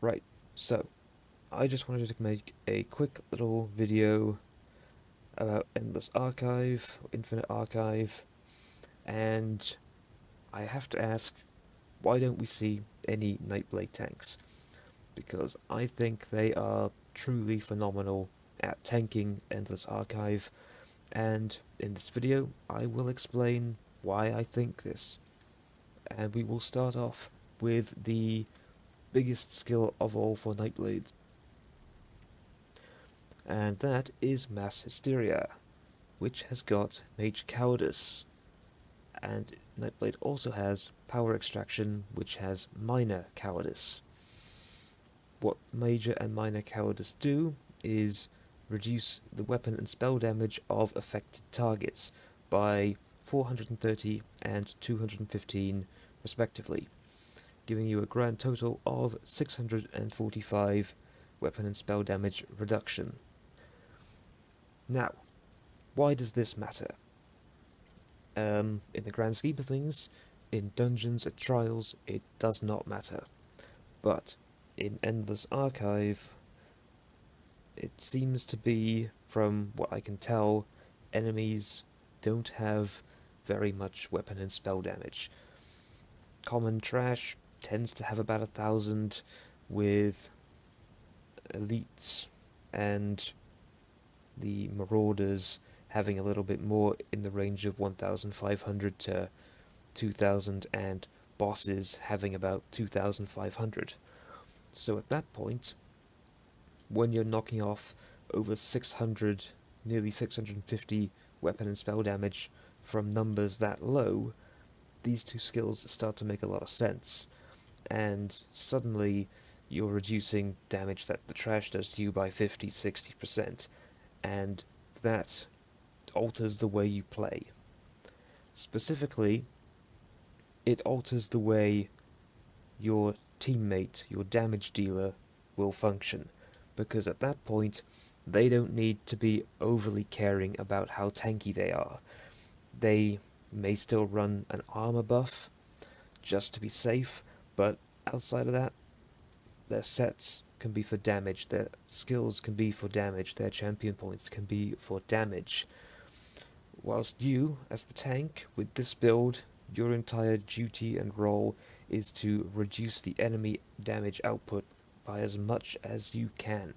Right, so I just wanted to make a quick little video about Endless Archive, Infinite Archive, and I have to ask, why don't we see any Nightblade tanks? Because I think they are truly phenomenal at tanking Endless Archive, and in this video I will explain why I think this. And we will start off with the biggest skill of all for Nightblades, and that is Mass Hysteria, which has got Mage Cowardice, and Nightblade also has Power Extraction, which has Minor Cowardice. What Major and Minor Cowardice do is reduce the weapon and spell damage of affected targets by 430 and 215 respectively, giving you a grand total of 645 weapon and spell damage reduction. Now, why does this matter? In the grand scheme of things, in dungeons and trials, it does not matter. But in Endless Archive, it seems to be, from what I can tell, enemies don't have very much weapon and spell damage. Common trash tends to have about 1,000, with elites and the marauders having a little bit more in the range of 1,500 to 2,000, and bosses having about 2,500. So at that point, when you're knocking off over 600, nearly 650 weapon and spell damage from numbers that low, these two skills start to make a lot of sense. And suddenly you're reducing damage that the trash does to you by 50-60%, and that alters the way you play. Specifically, it alters the way your teammate, your damage dealer, will function, because at that point, they don't need to be overly caring about how tanky they are. They may still run an armor buff just to be safe, but outside of that, their sets can be for damage, their skills can be for damage, their champion points can be for damage. Whilst you, as the tank, with this build, your entire duty and role is to reduce the enemy damage output by as much as you can.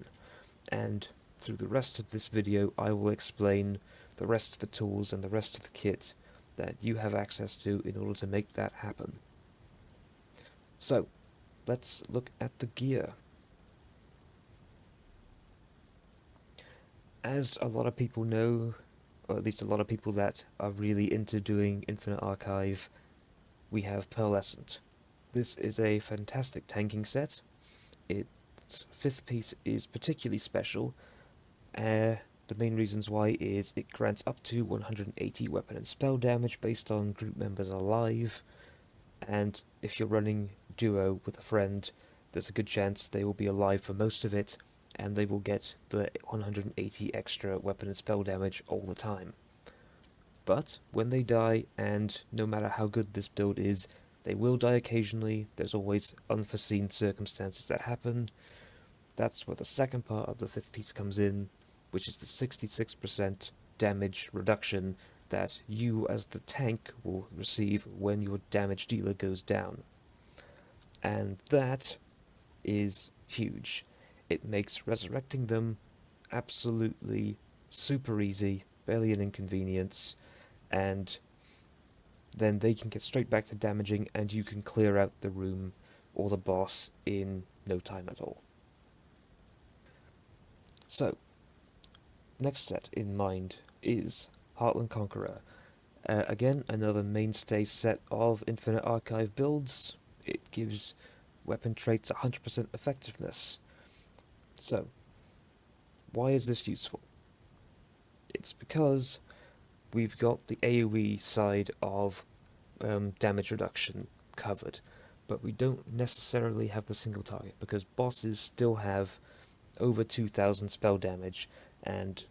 And through the rest of this video, I will explain the rest of the tools and the rest of the kit that you have access to in order to make that happen. So, let's look at the gear. As a lot of people know, or at least a lot of people that are really into doing Infinite Archive, we have Pearlescent. This is a fantastic tanking set. Its fifth piece is particularly special. The main reasons why is it grants up to 180 weapon and spell damage based on group members alive, and if you're running duo with a friend, there's a good chance they will be alive for most of it, and they will get the 180 extra weapon and spell damage all the time. But when they die, and no matter how good this build is, they will die occasionally, there's always unforeseen circumstances that happen. That's where the second part of the fifth piece comes in, which is the 66% damage reduction that you as the tank will receive when your damage dealer goes down. And that is huge. It makes resurrecting them absolutely super easy, barely an inconvenience, and then they can get straight back to damaging and you can clear out the room or the boss in no time at all. So, next set in mind is Heartland Conqueror. Again, another mainstay set of Infinite Archive builds. It gives weapon traits 100% effectiveness. So, why is this useful? It's because we've got the AoE side of damage reduction covered, but we don't necessarily have the single target, because bosses still have over 2,000 spell damage, and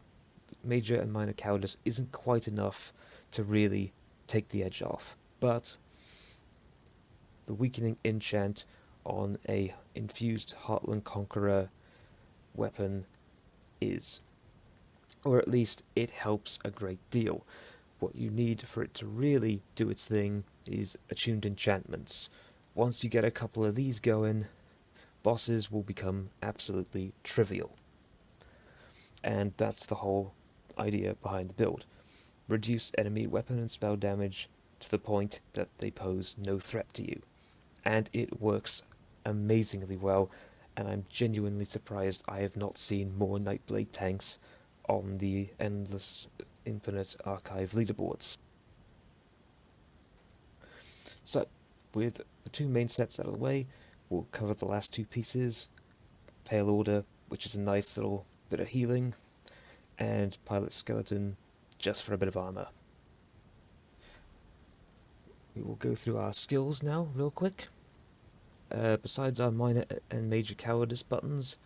Major and Minor Cowardice isn't quite enough to really take the edge off. But the weakening enchant on a infused Heartland Conqueror weapon is, or at least it helps a great deal. What you need for it to really do its thing is attuned enchantments. Once you get a couple of these going, bosses will become absolutely trivial. And that's the whole idea behind the build. Reduce enemy weapon and spell damage to the point that they pose no threat to you. And it works amazingly well, and I'm genuinely surprised I have not seen more Nightblade tanks on the Endless Infinite Archive leaderboards. So, with the two main sets out of the way, we'll cover the last two pieces. Pale Order, which is a nice little bit of healing, and Pilot Skeleton, just for a bit of armor. We will go through our skills now, real quick. Besides our minor and major cowardice buttons,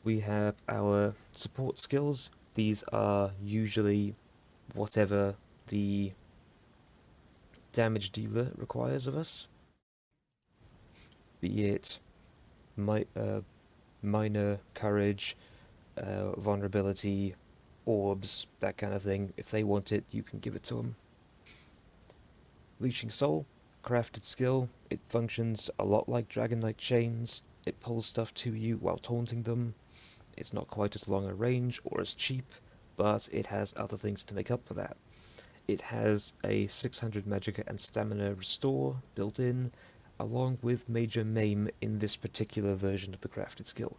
we have our support skills. These are usually whatever the damage dealer requires of us, be it my, minor courage, vulnerability, orbs, that kind of thing. If they want it, you can give it to them. Leeching Soul, crafted skill. It functions a lot like Dragon Knight Chains. It pulls stuff to you while taunting them. It's not quite as long a range or as cheap, but it has other things to make up for that. It has a 600 Magicka and Stamina Restore built in, along with Major Maim in this particular version of the crafted skill,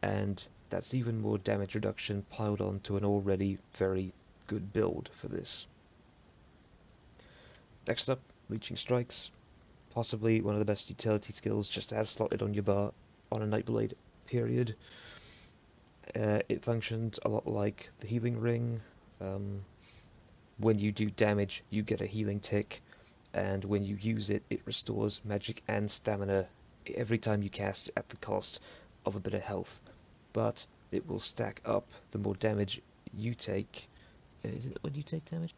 and that's even more damage reduction piled onto an already very good build for this. Next up, Leeching Strikes, possibly one of the best utility skills just to have slotted on your bar on a Nightblade, period. It functions a lot like the Healing Ring. When you do damage, you get a healing tick, and when you use it, it restores magic and stamina every time you cast it at the cost of a bit of health. But it will stack up the more damage you take. Is it when you take damage?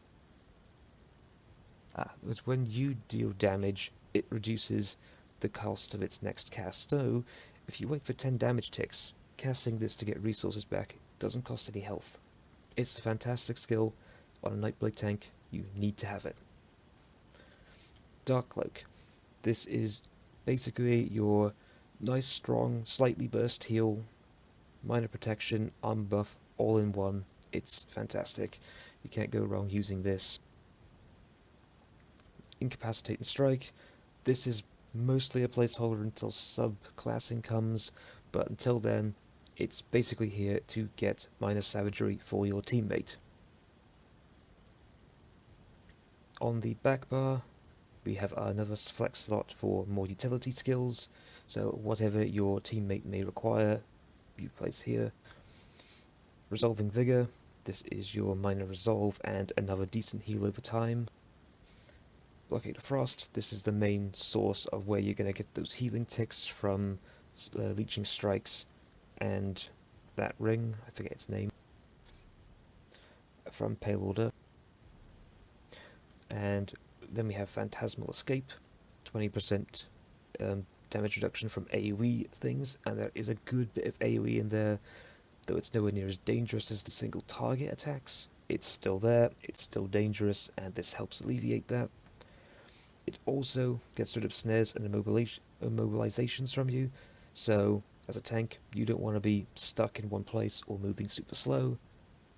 It's when you deal damage, it reduces the cost of its next cast. So, if you wait for 10 damage ticks, casting this to get resources back doesn't cost any health. It's a fantastic skill. On a Nightblade tank, you need to have it. Dark Cloak. This is basically your nice, strong, slightly burst heal, minor protection, armor buff, all in one. It's fantastic. You can't go wrong using this. Incapacitate and Strike. This is mostly a placeholder until subclassing comes, but until then, it's basically here to get minor savagery for your teammate. On the back bar, we have another flex slot for more utility skills, so whatever your teammate may require, you place here. Resolving Vigor, this is your minor resolve and another decent heal over time. Blockade of Frost, this is the main source of where you're going to get those healing ticks from Leeching Strikes and that ring, I forget its name, from Pale Order. And then we have Phantasmal Escape, 20% damage reduction from AoE things, and there is a good bit of AoE in there, though it's nowhere near as dangerous as the single target attacks. It's still there, it's still dangerous, and this helps alleviate that. It also gets rid of snares and immobilizations from you, so as a tank, you don't want to be stuck in one place or moving super slow.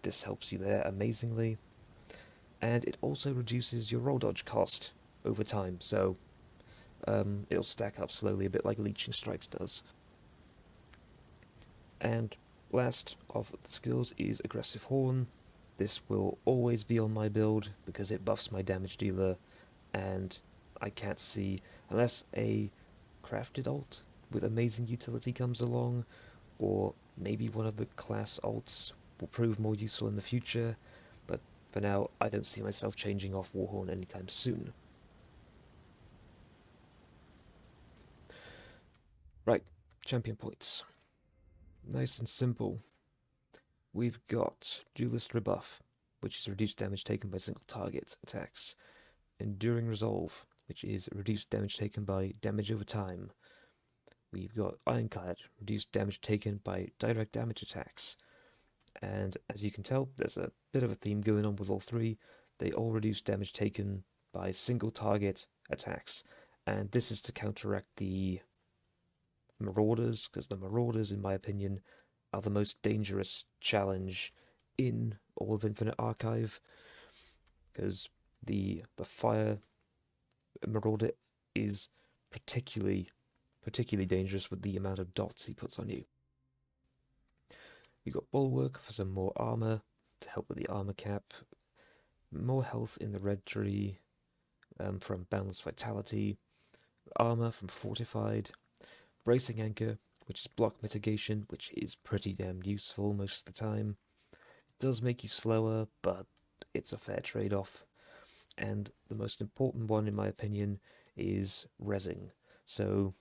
This helps you there amazingly. And it also reduces your roll dodge cost over time, so it'll stack up slowly, a bit like Leeching Strikes does. And last of the skills is Aggressive Horn. This will always be on my build because it buffs my damage dealer, and I can't see, unless a crafted ult with amazing utility comes along, or maybe one of the class ults will prove more useful in the future, but for now, I don't see myself changing off Warhorn anytime soon. Right, champion points. Nice and simple. We've got Duelist Rebuff, which is reduced damage taken by single target attacks. Enduring Resolve, which is reduced damage taken by damage over time. we've got Ironclad, reduced damage taken by direct damage attacks. And as you can tell, there's a bit of a theme going on with all three. They all reduce damage taken by single target attacks. And this is to counteract the Marauders, because the Marauders, in my opinion, are the most dangerous challenge in all of Infinite Archive, because the Fire Marauder is particularly dangerous with the amount of dots he puts on you. We've got Bulwark for some more armor to help with the armor cap, more health in the red tree from Boundless Vitality, armor from Fortified, Bracing Anchor, which is block mitigation, which is pretty damn useful most of the time. It does make you slower, but it's a fair trade-off. And the most important one, in my opinion, is rezzing. So,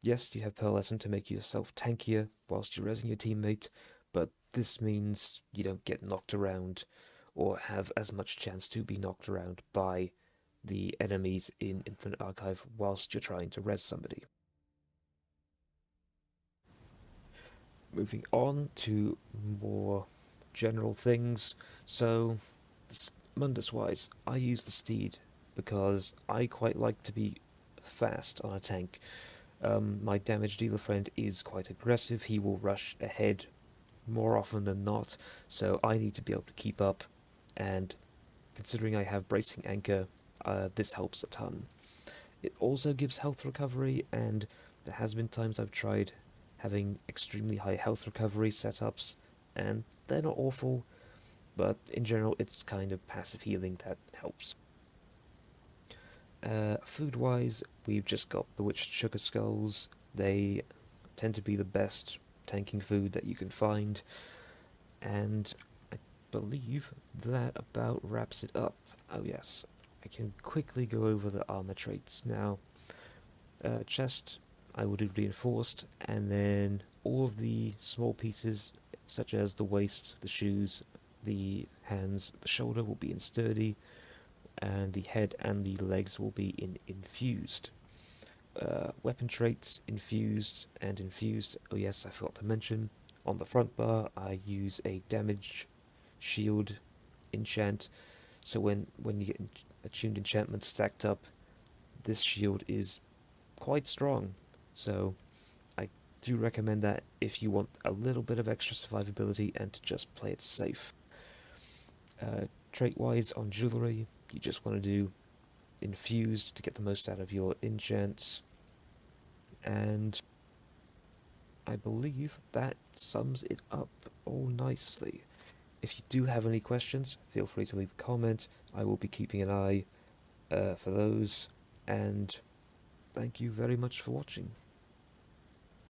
yes, you have Pearlescent to make yourself tankier whilst you're rezzing your teammate, but this means you don't get knocked around or have as much chance to be knocked around by the enemies in Infinite Archive whilst you're trying to res somebody. Moving on to more general things. So, Mundus wise, I use the Steed because I quite like to be fast on a tank. My damage dealer friend is quite aggressive. He will rush ahead more often than not, so I need to be able to keep up. And considering I have Bracing Anchor, this helps a ton. It also gives health recovery, and there has been times I've tried having extremely high health recovery setups, and they're not awful, but in general it's kind of passive healing that helps. Food-wise, we've just got Bewitched Sugar Skulls. They tend to be the best tanking food that you can find, and I believe that about wraps it up. Oh yes, I can quickly go over the armor traits now. Chest, I will do reinforced, and then all of the small pieces, such as the waist, the shoes, the hands, the shoulder, will be in sturdy, and the head and the legs will be in infused. Weapon traits, infused and infused. Oh yes, I forgot to mention. On the front bar, I use a damage shield enchant. So when you get attuned enchantments stacked up, this shield is quite strong. So I do recommend that if you want a little bit of extra survivability and to just play it safe. Trait-wise, on jewelry, you just want to do infused to get the most out of your enchants. And I believe that sums it up all nicely. If you do have any questions, feel free to leave a comment. I will be keeping an eye for those. And thank you very much for watching.